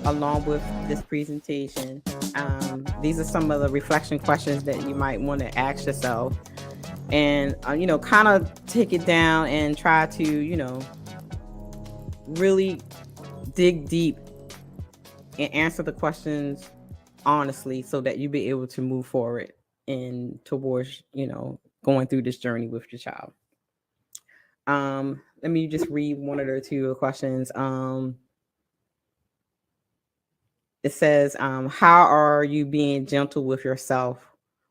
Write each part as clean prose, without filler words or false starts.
Along with this presentation, these are some of the reflection questions that you might want to ask yourself, and kind of take it down and try to really dig deep and answer the questions honestly, so that you be able to move forward and towards going through this journey with your child. Let me just read one or two questions. It says, how are you being gentle with yourself?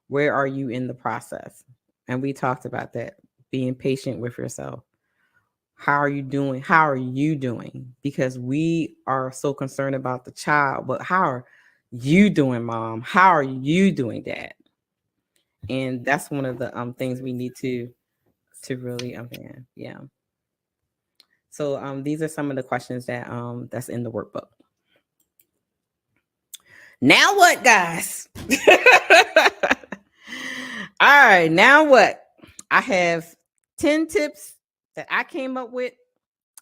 Where are you in the process? And we talked about that, being patient with yourself. How are you doing? How are you doing? Because we are so concerned about the child, but how are you doing, mom? How are you doing, dad? And that's one of the things we need to really understand. Yeah. So these are some of the questions that that's in the workbook. Now what, guys? All right, now what? I have 10 tips that I came up with.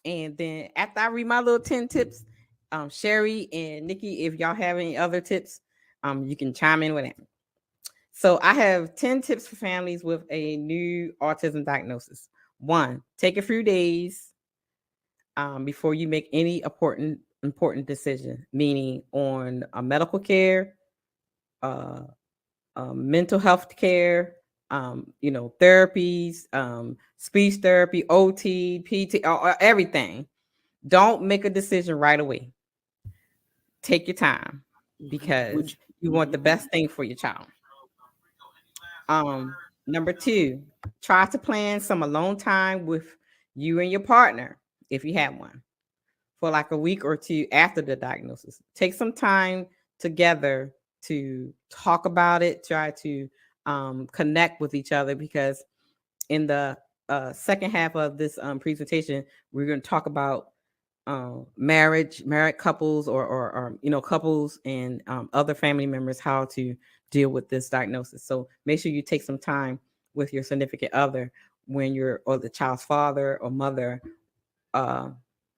And then after I read my little 10 tips, Sherry and Nikki, if y'all have any other tips, you can chime in with it. So I have 10 tips for families with a new autism diagnosis. 1, take a few days before you make any important decision, meaning on medical care, mental health care, therapies, speech therapy, OT, PT, everything. Don't make a decision right away. Take your time, because you want the best thing for your child. Number 2, try to plan some alone time with you and your partner, if you have one, for like a week or two after the diagnosis. Take some time together to talk about it, try to connect with each other, because in the second half of this presentation, we're going to talk about married couples, or couples and other family members, how to deal with this diagnosis. So make sure you take some time with your significant other when you're, or the child's father or mother,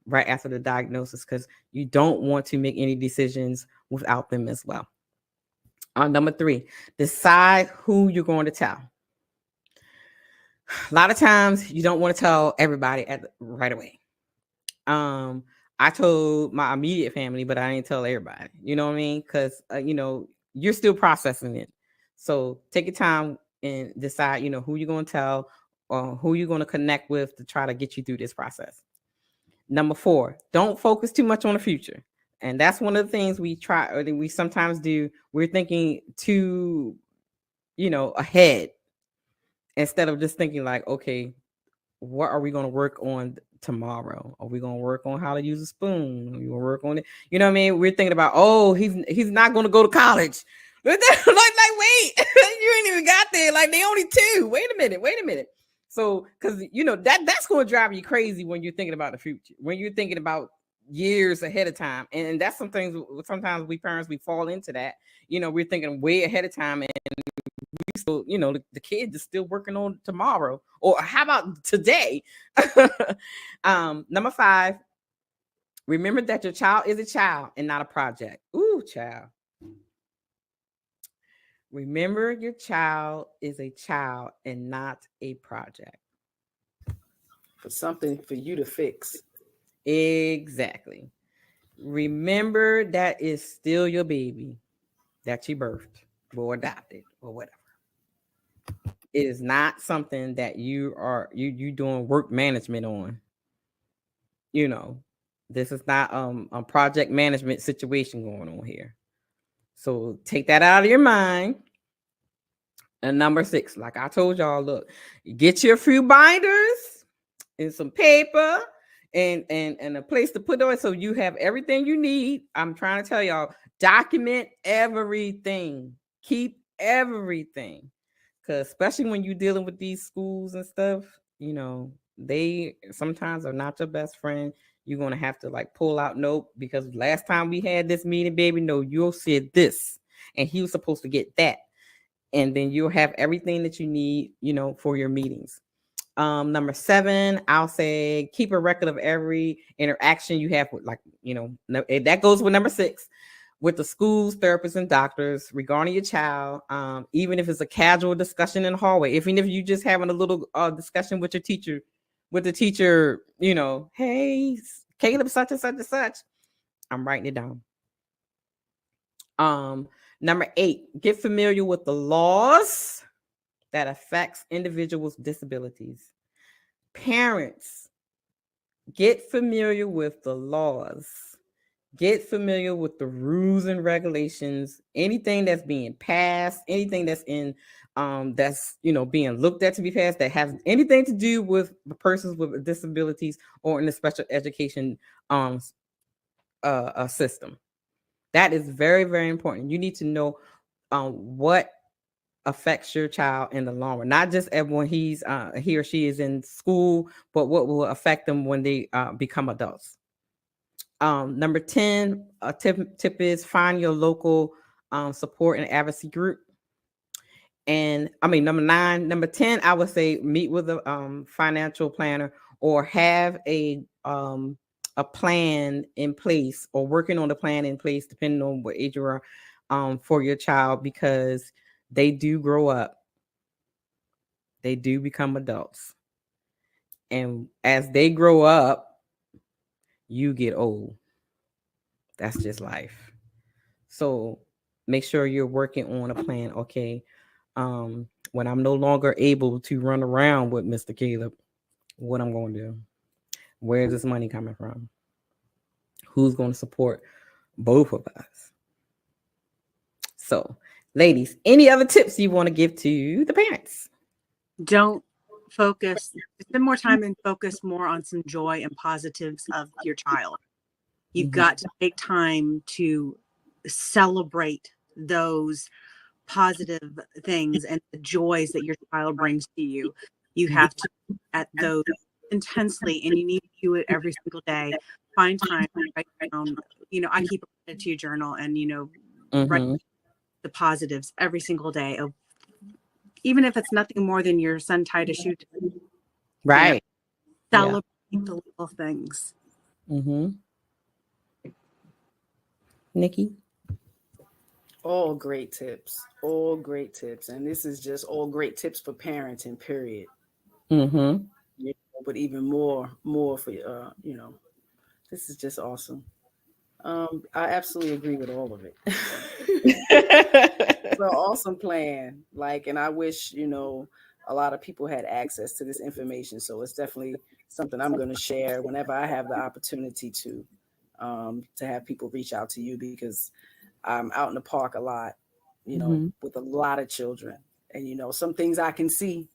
right after the diagnosis, because you don't want to make any decisions without them as well. Number 3, decide who you're going to tell. A lot of times you don't want to tell everybody right away. I told my immediate family, but I didn't tell everybody. You know what I mean? Because you're still processing it. So take your time and decide, who you're going to tell, or who you're going to connect with to try to get you through this process. Number 4, don't focus too much on the future. And that's one of the things we try, or we sometimes do. We're thinking too, ahead, instead of just thinking like, okay, what are we going to work on tomorrow? Are we going to work on how to use a spoon? Are we going to work on it? You know what I mean? We're thinking about, oh, he's not going to go to college. like wait, you ain't even got there. Like, they only 2. Wait a minute. So, because that's going to drive you crazy when you're thinking about the future, when you're thinking about years ahead of time. And that's sometimes we parents, we fall into that. We're thinking way ahead of time, and we still, the kid is still working on tomorrow, or how about today? Number 5, remember that your child is a child and not a project. Ooh, child. Remember, your child is a child and not a project. for something for you to fix. Exactly. Remember that is still your baby that you birthed or adopted or whatever. It is not something that you doing work management on. You know, this is not a project management situation going on here. So take that out of your mind. And number 6, like I told y'all, look, get your few binders and some paper and a place to put on it so you have everything you need. I'm trying to tell y'all, document everything. Keep everything. Cause especially when you're dealing with these schools and stuff, they sometimes are not your best friend. You're gonna have to like pull out note because last time we had this meeting, baby, no, you said this, and he was supposed to get that, and then you'll have everything that you need, for your meetings. Number 7, I'll say keep a record of every interaction you have with, like, that goes with number 6, with the schools, therapists, and doctors regarding your child. Even if it's a casual discussion in the hallway, even if you just having a little discussion with your teacher, hey, Caleb, such and such and such. I'm writing it down. Number 8, get familiar with the laws that affects individuals with disabilities. Parents, get familiar with the laws. Get familiar with the rules and regulations. Anything that's being passed, anything that's in that's being looked at to be passed that has anything to do with persons with disabilities or in the special education system. That is very, very important. You need to know what affects your child in the long run, not just when he or she is in school, but what will affect them when they become adults. Number 10, a tip is find your local support and advocacy group. And I mean, number 10, I would say meet with a financial planner or have a plan in place or working on the plan in place, depending on what age you are, for your child, because they do grow up. They do become adults. And as they grow up, you get old. That's just life. So make sure you're working on a plan. Okay. When I'm no longer able to run around with Mr. Caleb, what I'm going to do? Where's this money coming from? Who's going to support both of us? So, ladies, any other tips you want to give to the parents? Don't focus, spend more time and focus more on some joy and positives of your child. You've got to take time to celebrate those positive things and the joys that your child brings to you. You have to at those intensely, and you need to do it every single day. Find time, write down. I keep a gratitude journal, and write the positives every single day of, even if it's nothing more than your son tied a shoe to, Right. Celebrate the little things. Nikki? All great tips. All great tips. And this is just all great tips for parenting, period. But even more for this is just awesome. I absolutely agree with all of it. It's an awesome plan. And I wish, a lot of people had access to this information. So it's definitely something I'm going to share whenever I have the opportunity to have people reach out to you, because I'm out in the park a lot, with a lot of children, and, some things I can see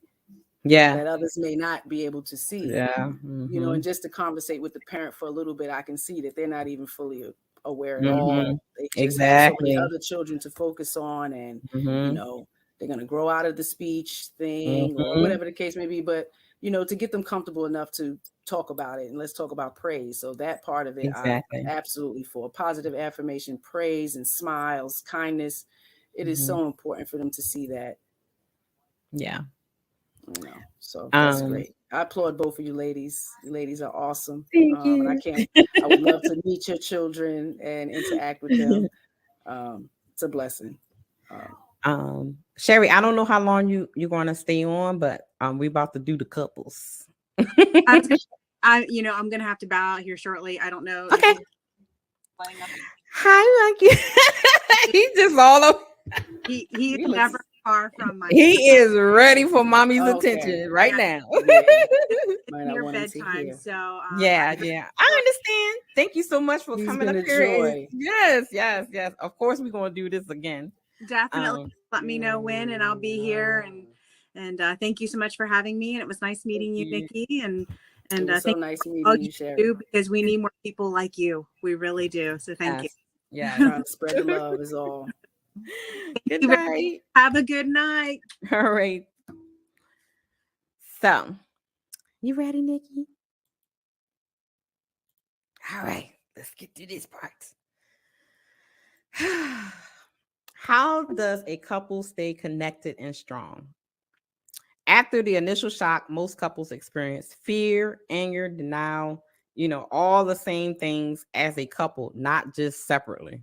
that others may not be able to see. And just to conversate with the parent for a little bit, I can see that they're not even fully aware at all. They just have so many other children to focus on, and they're going to grow out of the speech thing or whatever the case may be, but to get them comfortable enough to talk about it. And let's talk about praise. So that part of it, I'm absolutely for. Positive affirmation, praise and smiles, kindness. It is so important for them to see that. So that's great. I applaud both of you ladies. You ladies are awesome. Thank you. And I would love to meet your children and interact with them. It's a blessing. Sherry, I don't know how long you're going to stay on, but we about to do the couples. I was gonna, I'm gonna have to bow out here shortly. I don't know. Okay. Playing up. Hi, Monkey. He's just all over. He's He looks- never far from my He is ready for mommy's Okay. attention right now. Yeah. Might not near want him to bedtime. hear. So Yeah, yeah. I understand. Thank you so much for He's coming been up a here. joy. Yes. Of course, we're gonna do this again. definitely let me know when, and I'll be here. And thank you so much for having me. And it was nice meeting you, you. Nikki. And It was so thank nice you meeting for all you, you Sherry. do, because we need more people like you. We really do. So thank you. Yeah. Trying to spread the love is all. Good you very night. Have a good night. All right. So, you ready, Nikki? All right. Let's get to this part. How does a couple stay connected and strong? After the initial shock, most couples experience fear, anger, denial, all the same things as a couple, not just separately.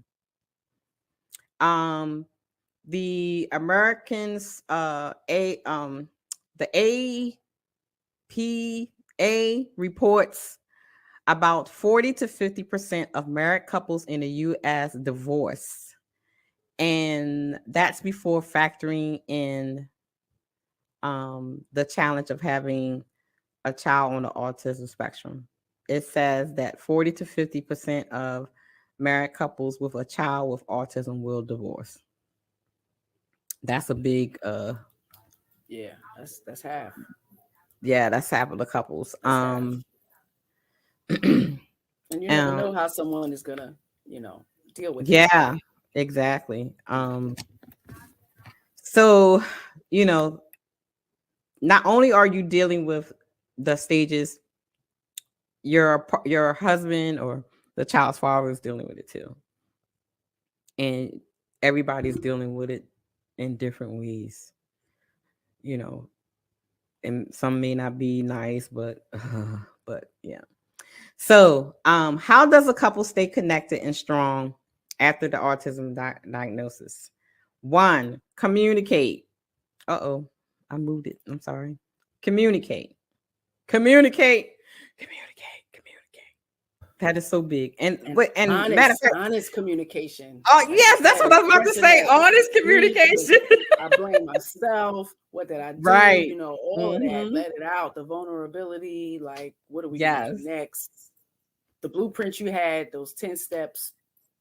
The Americans, the APA reports about 40 to 50% of married couples in the US divorce. And that's before factoring in the challenge of having a child on the autism spectrum. It says that 40 to 50% of married couples with a child with autism will divorce. That's a big Yeah, that's half. yeah, that's half of the couples. That's half. And you never know how someone is gonna, deal with this. Yeah, exactly. So, not only are you dealing with the stages, your husband or the child's father is dealing with it too. And everybody's dealing with it in different ways, and some may not be nice, but but yeah. So, how does a couple stay connected and strong after the autism diagnosis? One, communicate. Uh-oh, I moved it. I'm sorry. Communicate. Communicate. That is so big. And matter of fact, honest communication. Oh yes, that's what I was about to say. Honest communication. I blame myself. What did I do? Right. All of that. Let it out. The vulnerability. Like, what are we going to do next? The blueprint you had, those 10 steps.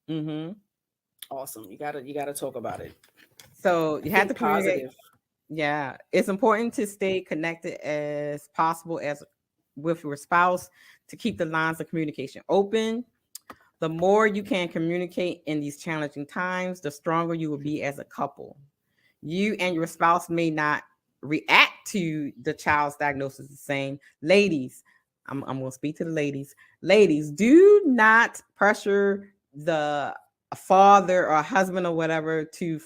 Awesome. You gotta talk about it. So you have to communicate. Positive. Yeah, it's important to stay connected as possible as with your spouse to keep the lines of communication open. The more you can communicate in these challenging times, the stronger you will be as a couple. You and your spouse may not react to the child's diagnosis the same. Ladies, I'm going to speak to the ladies. Ladies, do not pressure the father or husband or whatever to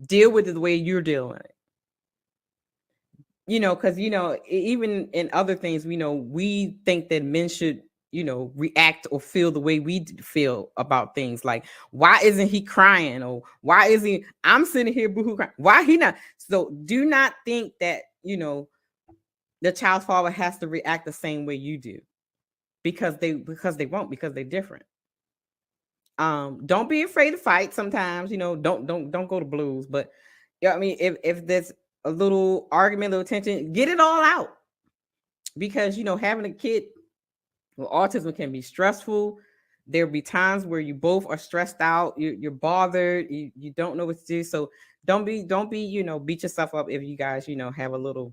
deal with it the way you're dealing with it. Because, even in other things, we think that men should, react or feel the way we feel about things. Like, why isn't he crying? Or why isn't he? I'm sitting here boohoo crying. Why he not? So do not think that, the child's father has to react the same way you do, because they won't, because they're different. Don't be afraid to fight sometimes, don't go to blues. But I mean, if there's a little argument, little tension, get it all out. Because having a kid with autism can be stressful. There'll be times where you both are stressed out, you're bothered, you don't know what to do. So don't be beat yourself up if you guys have a little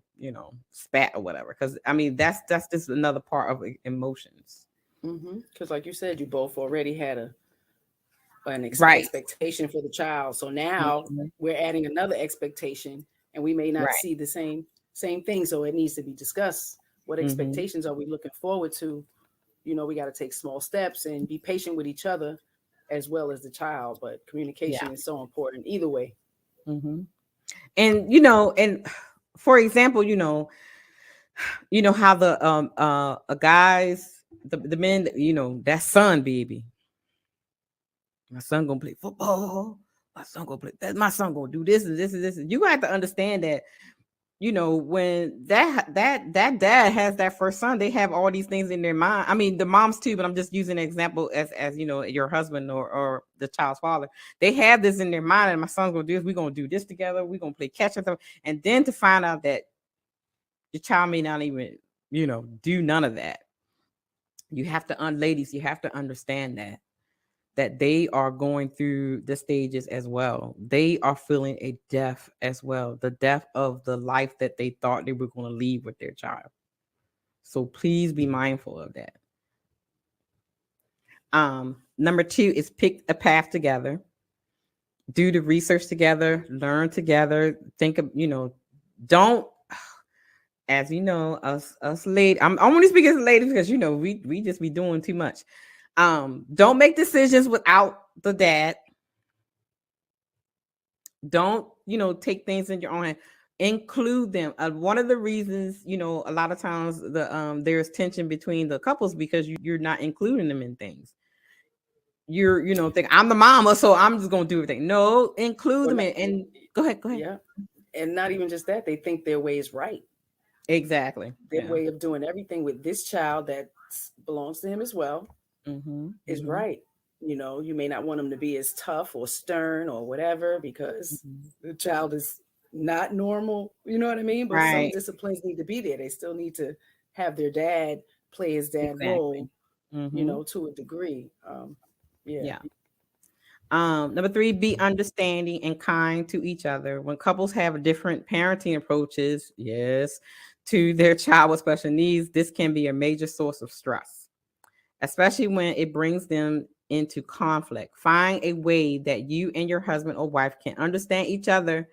spat or whatever. Because I mean, that's just another part of emotions. Because like you said, you both already had an expectation for the child. So now we're adding another expectation, and we may not see the same thing. So it needs to be discussed. What expectations are we looking forward to? We got to take small steps and be patient with each other as well as the child. But communication is so important either way. And and for example, how the guys, the men, that son baby. My son gonna play football. My son gonna play that. My son gonna do this and this and this. You have to understand that when that dad has that first son, they have all these things in their mind. I mean, the moms too, but I'm just using an example as your husband or the child's father. They have this in their mind, and my son's gonna do this. We're gonna do this together. We're gonna play catch up, and then to find out that your child may not even do none of that. You have to, ladies, you have to understand that they are going through the stages as well. They are feeling a death as well, the death of the life that they thought they were going to leave with their child. So please be mindful of that. Number 2 is pick a path together. Do the research together, learn together, think of, don't, as you know, us ladies, I'm only speaking as ladies because we just be doing too much. Don't make decisions without the dad. Don't take things in your own hand. Include them. One of the reasons a lot of times there's tension between the couples because you're not including them in things. You're think I'm the mama, so I'm just gonna do everything. No, include them in. And go ahead. Yeah, and not even just that, they think their way is right. Exactly. Their way of doing everything with this child that belongs to him as well is right. You may not want them to be as tough or stern or whatever because the child is not normal. You know what I mean? But some disciplines need to be there. They still need to have their dad play his dad role, to a degree. Yeah. Number 3, be understanding and kind to each other. When couples have different parenting approaches, to their child with special needs, this can be a major source of stress, especially when it brings them into conflict. Find a way that you and your husband or wife can understand each other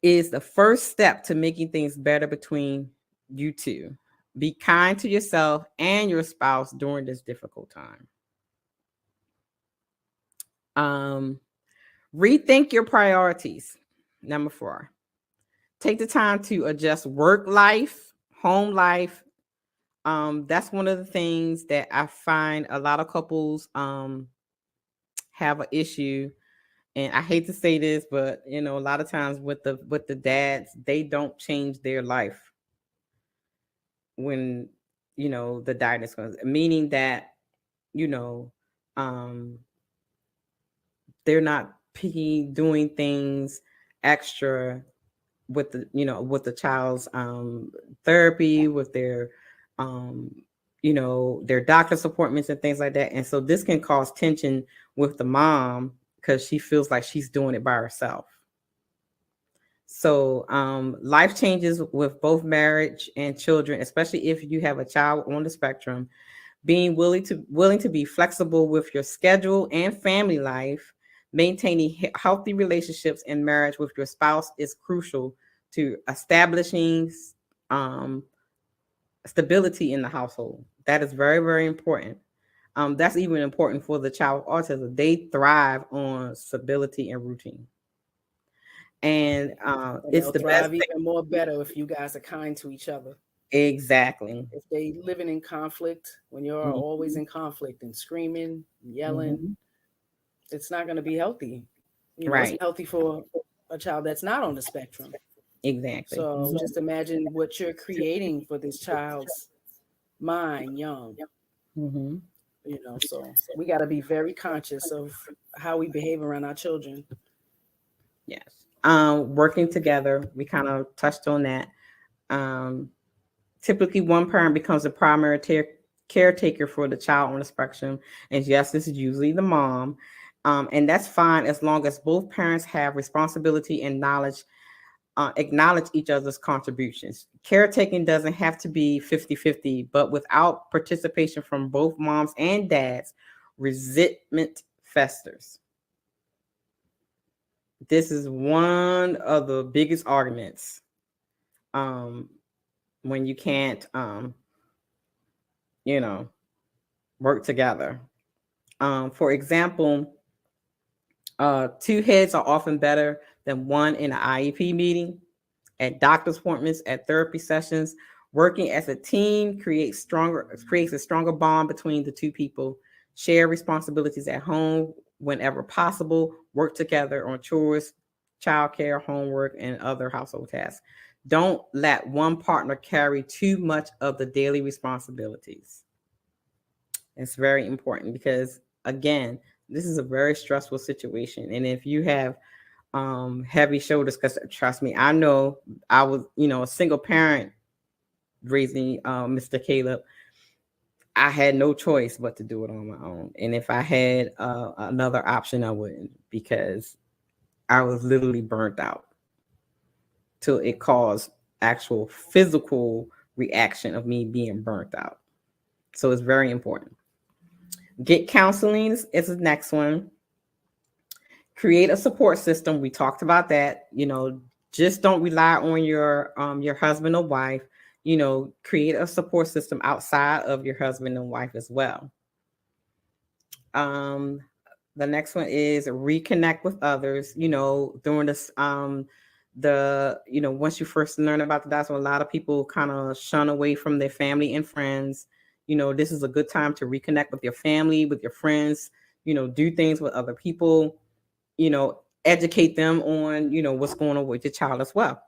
is the first step to making things better between you two. Be kind to yourself and your spouse during this difficult time. Rethink your priorities. Number 4, take the time to adjust work life, home life. That's one of the things that I find a lot of couples have an issue. And I hate to say this, but a lot of times with the dads, they don't change their life when the diagnosis comes, meaning that they're not doing things extra with the child's therapy, with their their doctor's appointments and things like that. And so this can cause tension with the mom because she feels like she's doing it by herself. So life changes with both marriage and children, especially if you have a child on the spectrum. Being willing to be flexible with your schedule and family life, maintaining healthy relationships and marriage with your spouse is crucial to establishing stability in the household. That is very, very important. That's even important for the child with autism. They thrive on stability and routine. And it's the best thing. Even more better if you guys are kind to each other. Exactly. If they living in conflict, when you're always in conflict and screaming, and yelling, it's not going to be healthy. It's healthy for a child that's not on the spectrum. Exactly. So just imagine what you're creating for this child's mind, young. So we got to be very conscious of how we behave around our children. Yes. Working together, we kind of touched on that. Typically, one parent becomes the primary caretaker for the child on the spectrum. And yes, this is usually the mom. And that's fine as long as both parents have responsibility and knowledge, acknowledge each other's contributions. Caretaking doesn't have to be 50-50, but without participation from both moms and dads, resentment festers. This is one of the biggest arguments when you can't, work together. For example, 2 heads are often better than one in an IEP meeting, at doctor's appointments, at therapy sessions. Working as a team creates a stronger bond between the 2 people. Share responsibilities at home whenever possible. Work together on chores, childcare, homework, and other household tasks. Don't let one partner carry too much of the daily responsibilities. It's very important because, again, this is a very stressful situation. And if you have heavy shoulders, because trust me, I know I was, a single parent raising Mr. Caleb. I had no choice but to do it on my own. And if I had another option, I wouldn't, because I was literally burnt out till it caused actual physical reaction of me being burnt out. So it's very important. Get counseling is the next one. Create a support system. We talked about that. Just don't rely on your husband or wife. Create a support system outside of your husband and wife as well. The next one is reconnect with others. During this once you first learn about the divorce, a lot of people kind of shun away from their family and friends. This is a good time to reconnect with your family, with your friends. Do things with other people. Educate them on what's going on with your child as well.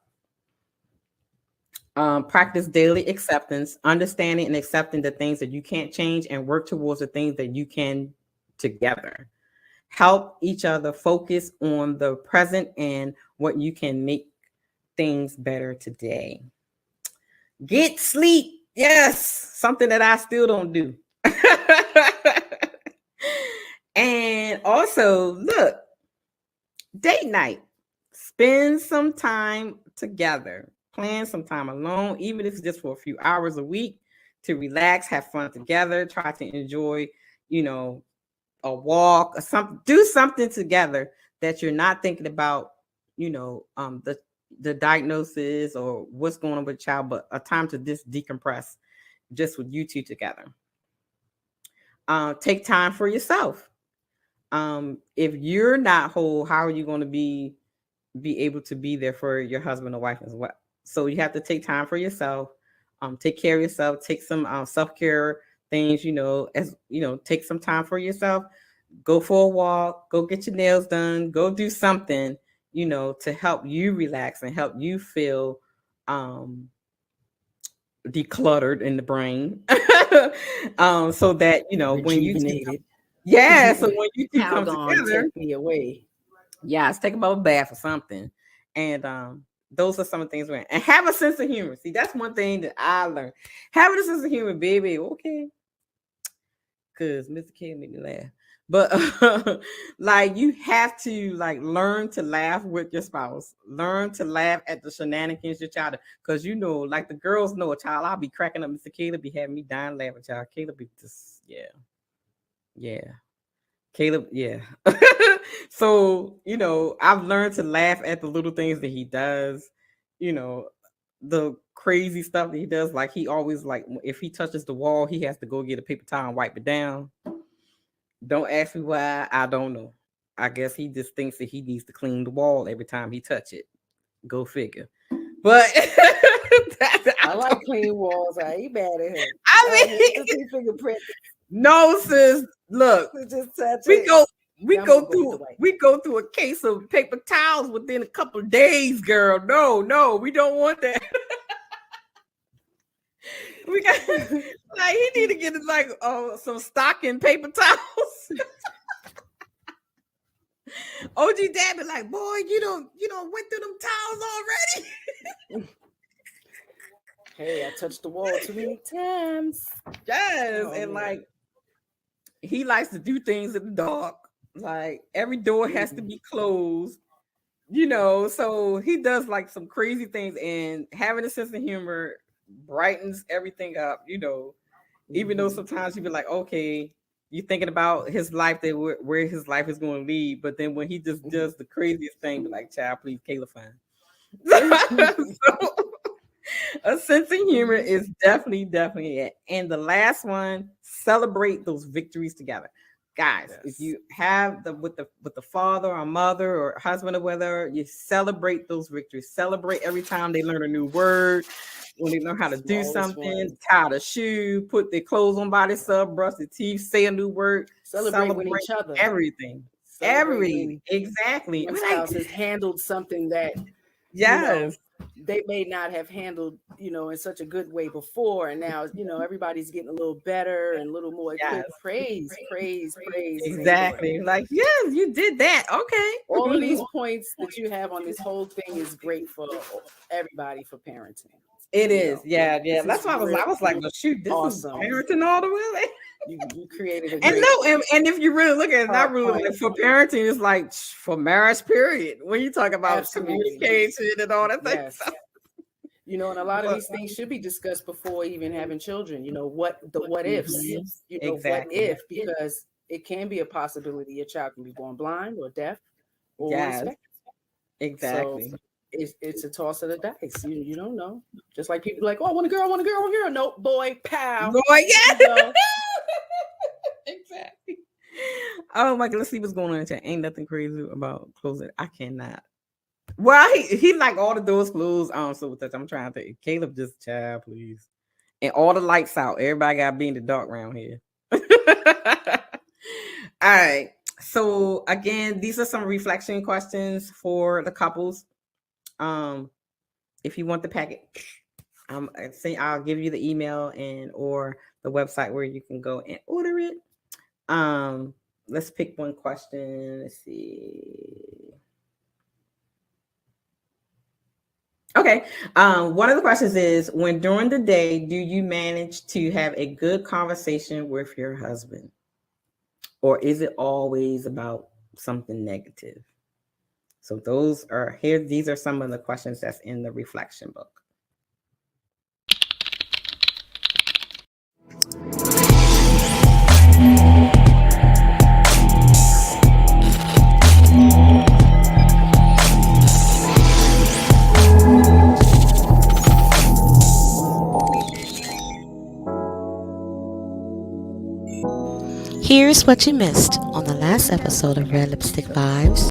Practice daily acceptance, understanding and accepting the things that you can't change, and work towards the things that you can together. Help each other focus on the present and what you can make things better today. Get sleep. Yes, something that I still don't do. And also, look, date night. Spend some time together. Plan some time alone, even if it's just for a few hours a week, to relax, have fun together, try to enjoy, a walk or something. Do something together that you're not thinking about, the diagnosis or what's going on with the child, but a time to just decompress just with you two together. Take time for yourself. If you're not whole, how are you going to be able to be there for your husband or wife as well? So you have to take time for yourself. Take care of yourself. Take some self-care things, take some time for yourself. Go for a walk, go get your nails done, go do something, to help you relax and help you feel decluttered in the brain. So that, when you so when you two come together, take me away. Yes, take a bubble bath or something. And those are some of the things we're in. And have a sense of humor. See, that's one thing that I learned. Having a sense of humor, baby. Okay. Because Mr. K made me laugh. But like, you have to learn to laugh with your spouse. Learn to laugh at the shenanigans your child. Because like the girls know a child, I'll be cracking up. Mr. Caleb be having me dying laughing, child. Caleb be just, yeah. Caleb, yeah. So, I've learned to laugh at the little things that he does, the crazy stuff that he does. Like, he always, if he touches the wall, he has to go get a paper towel and wipe it down. Don't ask me why. I don't know. I guess he just thinks that he needs to clean the wall every time he touch it. Go figure. But I like clean walls. I ain't mad at him. I mean, fingerprint. No, sis. Look, just touch we it. go through a case of paper towels within a couple of days, girl. No, we don't want that. We got he need to get some stocking paper towels. OG Dad be like, boy, you don't went through them towels already. Hey, I touched the wall too many times. Yes, and he likes to do things in the dark. Like, every door has to be closed. So he does some crazy things, and having a sense of humor brightens everything up, even though sometimes you be like, okay, you're thinking about his life, where his life is going to lead, but then when he just does the craziest thing, be like, child, please, Caleb, fine. So, a sense of humor is definitely it. And the last one, celebrate those victories together. Guys, yes. If you have with the father or mother or husband or whether, you celebrate those victories. Celebrate every time they learn a new word, when they learn how to do something, tie the shoe, put their clothes on by themselves, brush their teeth, say a new word. Celebrate with each other. Everything. Exactly. My spouse has handled something that, yes, they may not have handled, in such a good way before. And now, everybody's getting a little better and a little more Yes. equipped. Praise is in order. Exactly. Like, yes, you did that. Okay. All of these points that you have on this whole thing is great for everybody for parenting. It is. Yeah. This That's is why I was like, well, shoot, this awesome. is parenting all the way. You created a And great no, and if you really look at it, not really PowerPoint. like for parenting, it's like for marriage period. When you talk about Absolutely. communication and all that Yes. stuff. And a lot of these things should be discussed before even having children. What ifs, Exactly. what if, because it can be a possibility your child can be born blind or deaf or on the Yes. spectrum. Exactly. So it's a toss of the dice. You don't know. Just like people like, oh, I want a girl, I want a girl, I want a girl. Nope, boy, pow. Boy, yeah. You know. Exactly. Oh my God, let's see what's going on in chat. Ain't nothing crazy about closing. I cannot. Well, he like all the doors closed. So with that, I'm trying to Caleb just child, please. And all the lights out. Everybody got to be in the dark around here. All right. So again, these are some reflection questions for the couples. If you want the packet, I'll give you the email or the website where you can go and order it. Let's pick one question. Let's see. Okay. One of the questions is, when during the day, do you manage to have a good conversation with your husband? Or is it always about something negative? So these are some of the questions that's in the reflection book. Here's what you missed on the last episode of Red Lipstick Vibes.